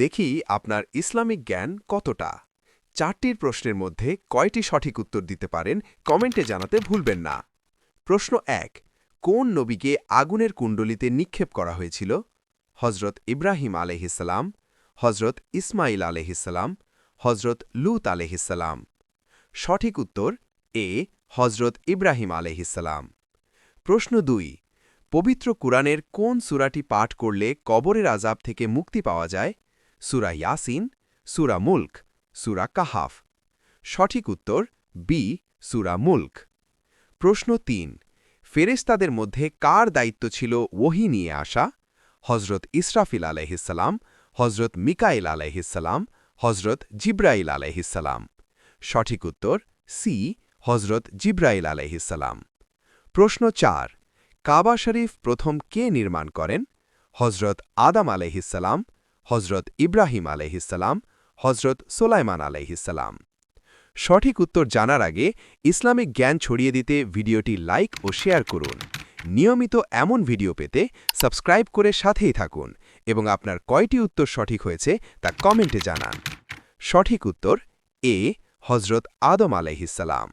দেখি আপনার ইসলামিক জ্ঞান কতটা। 4টির প্রশ্নের মধ্যে কয়টি সঠিক উত্তর দিতে পারেন কমেন্টে জানাতে ভুলবেন না। প্রশ্ন 1। কোন নবীকে আগুনের কুণ্ডলিতে নিক্ষেপ করা হয়েছিল? হজরত ইব্রাহিম আলহিসাল্লাম, হজরত ইসমাইল আলহিসাল্লাম, হজরত লুত আলহিসাল্লাম। সঠিক উত্তর এ হজরত ইব্রাহিম আলহিসাল্লাম। প্রশ্ন 2। পবিত্র কুরআনের কোন সূরাটি পাঠ করলে কবরের আযাব থেকে মুক্তি পাওয়া যায়? সূরা ইয়াসিন, সূরা মুলক, সূরা কাহাফ। সঠিক উত্তর বি সূরা মুলক। প্রশ্ন 3। ফেরেশতাদের মধ্যে কার দায়িত্ব ছিল ওহী নিয়ে আসা? হজরত ইসরাফিল আলাইহিসসালাম, হজরত মিকাইল আলাইহিসসালাম, হজরত জিব্রাইল আলাইহিসসালাম। সঠিক উত্তর সি হজরত জিব্রাইল আলাইহিসসালাম। প্রশ্ন 4। কাবা শরীফ প্রথম কে নির্মাণ করেন? হজরত আদম আলাইহিসসালাম, হজরত ইব্রাহিম আলাইহিসসালাম, হজরত সোলাইমান আলাইহিসসালাম। সঠিক উত্তর জানার আগে ইসলামিক জ্ঞান ছড়িয়ে দিতে ভিডিওটি লাইক ও শেয়ার করুন। নিয়মিত এমন ভিডিও পেতে সাবস্ক্রাইব করে সাথেই থাকুন এবং আপনার কয়টি উত্তর সঠিক হয়েছে তা কমেন্টে জানান। সঠিক উত্তর এ হজরত আদম আলাইহিসসালাম।